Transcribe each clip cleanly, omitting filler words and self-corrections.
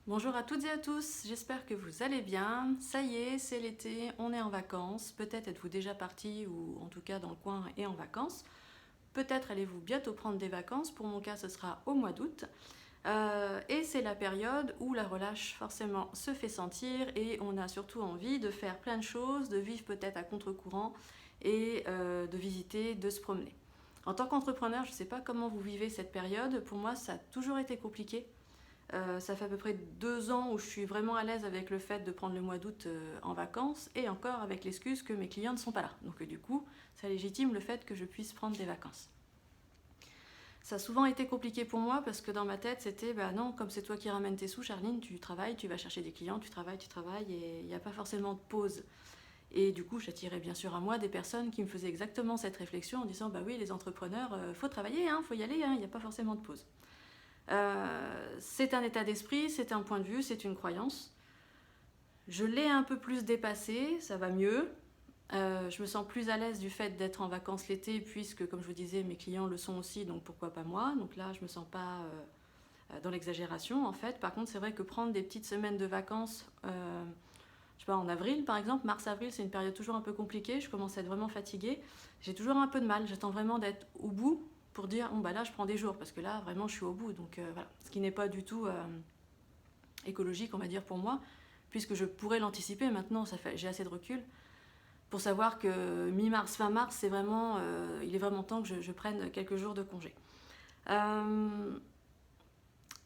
Bonjour à toutes et à tous, j'espère que vous allez bien. Ça y est, c'est l'été, on est en vacances. Peut-être êtes-vous déjà parti ou en tout cas dans le coin et en vacances. Peut-être allez-vous bientôt prendre des vacances. Pour mon cas, ce sera au mois d'août. Et c'est la période où la relâche forcément se fait sentir et on a surtout envie de faire plein de choses, de vivre peut-être à contre-courant et de visiter, de se promener. En tant qu'entrepreneur, je ne sais pas comment vous vivez cette période. Pour moi, ça a toujours été compliqué. Ça fait à peu près 2 ans où je suis vraiment à l'aise avec le fait de prendre le mois d'août en vacances et encore avec l'excuse que mes clients ne sont pas là. Donc du coup, ça légitime le fait que je puisse prendre des vacances. Ça a souvent été compliqué pour moi parce que dans ma tête c'était bah non, comme c'est toi qui ramènes tes sous, Charline, tu travailles, tu vas chercher des clients, tu travailles et il n'y a pas forcément de pause. Et du coup, j'attirais bien sûr à moi des personnes qui me faisaient exactement cette réflexion en disant bah oui, les entrepreneurs, faut travailler, hein, faut y aller, il n'y a pas forcément de pause. C'est un état d'esprit, c'est un point de vue, c'est une croyance. Je l'ai un peu plus dépassé, ça va mieux. Je me sens plus à l'aise du fait d'être en vacances l'été, puisque, comme je vous disais, mes clients le sont aussi, donc pourquoi pas moi. Donc là, je me sens pas dans l'exagération, en fait. Par contre, c'est vrai que prendre des petites semaines de vacances, je sais pas, en avril, par exemple, mars-avril, c'est une période toujours un peu compliquée. Je commence à être vraiment fatiguée. J'ai toujours un peu de mal. J'attends vraiment d'être au bout pour dire, bon, bah là, je prends des jours, parce que là, vraiment, je suis au bout. Donc voilà, ce qui n'est pas du tout écologique, on va dire, pour moi, puisque je pourrais l'anticiper maintenant, j'ai assez de recul pour savoir que mi-mars, fin mars, il est vraiment temps que je prenne quelques jours de congé.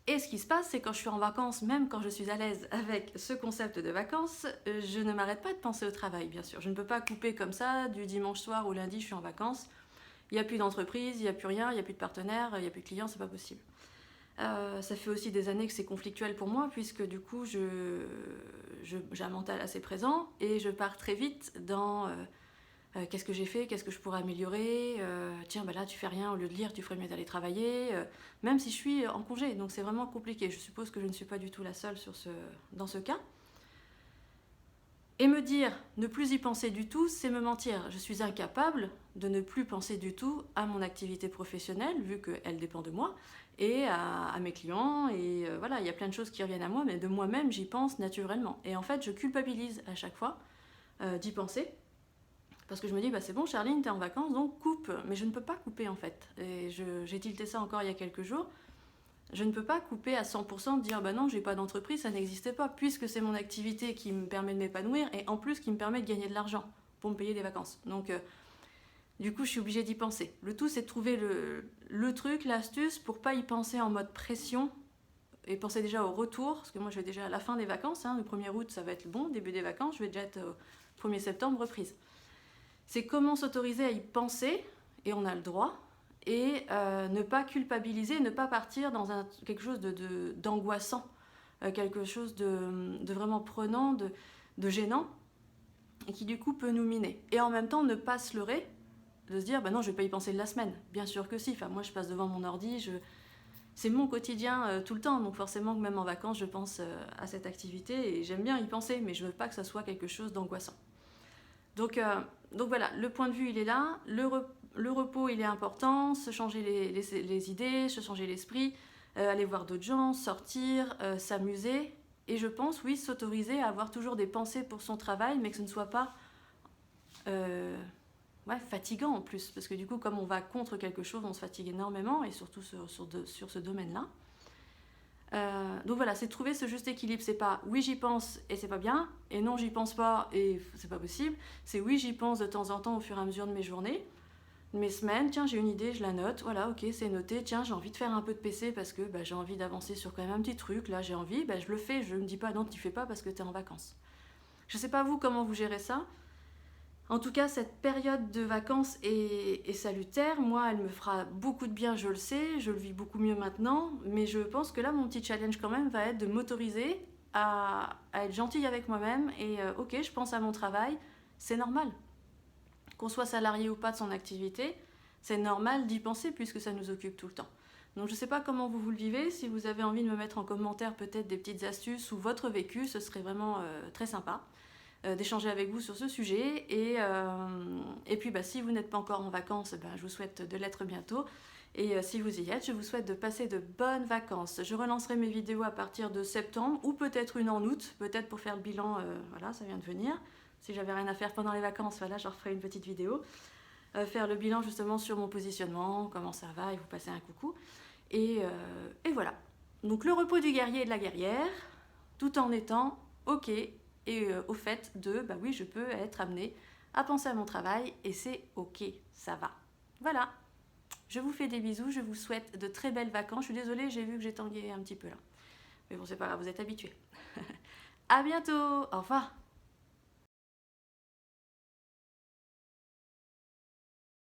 Et ce qui se passe, c'est quand je suis en vacances, même quand je suis à l'aise avec ce concept de vacances, je ne m'arrête pas de penser au travail, bien sûr. Je ne peux pas couper comme ça, du dimanche soir au lundi, je suis en vacances. Il n'y a plus d'entreprise, il n'y a plus rien, il n'y a plus de partenaires, il n'y a plus de clients, c'est pas possible. Ça fait aussi des années que c'est conflictuel pour moi, puisque du coup, j'ai un mental assez présent et je pars très vite dans qu'est-ce que j'ai fait, qu'est-ce que je pourrais améliorer, tiens, bah là, tu fais rien, au lieu de lire, tu ferais mieux d'aller travailler, même si je suis en congé. Donc c'est vraiment compliqué. Je suppose que je ne suis pas du tout la seule dans ce cas. Et me dire ne plus y penser du tout, c'est me mentir. Je suis incapable de ne plus penser du tout à mon activité professionnelle, vu qu'elle dépend de moi, et à mes clients. Et voilà, il y a plein de choses qui reviennent à moi, mais de moi-même, j'y pense naturellement. Et en fait, je culpabilise à chaque fois d'y penser. Parce que je me dis, bah c'est bon, Charline, t'es en vacances, donc coupe. Mais je ne peux pas couper en fait. Et j'ai tilté ça encore il y a quelques jours. Je ne peux pas couper à 100%, de dire bah non, j'ai pas d'entreprise, ça n'existait pas, puisque c'est mon activité qui me permet de m'épanouir et en plus qui me permet de gagner de l'argent pour me payer des vacances. Donc du coup, je suis obligée d'y penser. Le tout, c'est de trouver le truc, l'astuce pour pas y penser en mode pression et penser déjà au retour, parce que moi je vais déjà à la fin des vacances, hein, le 1er août ça va être le bon, début des vacances, je vais déjà être au 1er septembre reprise. C'est comment s'autoriser à y penser, et on a le droit, et ne pas culpabiliser, ne pas partir dans quelque chose d'angoissant, quelque chose de vraiment prenant, de gênant, et qui du coup peut nous miner. Et en même temps, ne pas se leurrer, de se dire, bah non, je vais pas y penser de la semaine. Bien sûr que si, enfin, moi je passe devant mon ordi, c'est mon quotidien tout le temps, donc forcément que même en vacances, je pense à cette activité, et j'aime bien y penser, mais je veux pas que ça soit quelque chose d'angoissant. Donc voilà, le point de vue il est là, le repos il est important, se changer les idées, se changer l'esprit, aller voir d'autres gens, sortir, s'amuser. Et je pense, oui, s'autoriser à avoir toujours des pensées pour son travail, mais que ce ne soit pas euh, ouais, fatigant en plus. Parce que du coup, comme on va contre quelque chose, on se fatigue énormément, et surtout sur ce domaine-là. Donc voilà, c'est de trouver ce juste équilibre. C'est pas oui j'y pense et c'est pas bien, et non j'y pense pas et c'est pas possible. C'est oui j'y pense de temps en temps au fur et à mesure de mes journées, de mes semaines. Tiens, j'ai une idée, je la note. Voilà, ok, c'est noté. Tiens, j'ai envie de faire un peu de PC parce que bah, j'ai envie d'avancer sur quand même un petit truc. Là, j'ai envie, bah, je le fais. Je me dis pas non, tu fais pas parce que t'es en vacances. Je sais pas vous comment vous gérez ça. En tout cas, cette période de vacances est salutaire. Moi, elle me fera beaucoup de bien, je le sais. Je le vis beaucoup mieux maintenant. Mais je pense que là, mon petit challenge quand même va être de m'autoriser à être gentille avec moi-même. Et ok, je pense à mon travail. C'est normal. Qu'on soit salarié ou pas de son activité, c'est normal d'y penser puisque ça nous occupe tout le temps. Donc je ne sais pas comment vous le vivez. Si vous avez envie de me mettre en commentaire peut-être des petites astuces ou votre vécu, ce serait vraiment très sympa. d'échanger avec vous sur ce sujet. Et puis si vous n'êtes pas encore en vacances, je vous souhaite de l'être bientôt. Et si vous y êtes, je vous souhaite de passer de bonnes vacances. Je relancerai mes vidéos à partir de septembre ou peut-être une en août, peut-être pour faire le bilan, voilà, ça vient de venir. Si j'avais rien à faire pendant les vacances, voilà, je referai une petite vidéo. Faire le bilan justement sur mon positionnement, comment ça va, et vous passer un coucou. Et voilà. Donc le repos du guerrier et de la guerrière, tout en étant ok et au fait de, oui, je peux être amenée à penser à mon travail et c'est ok, ça va. Voilà. Je vous fais des bisous, je vous souhaite de très belles vacances. Je suis désolée, j'ai vu que j'ai tangué un petit peu là. Mais bon, c'est pas grave, vous êtes habitués. À bientôt, au revoir.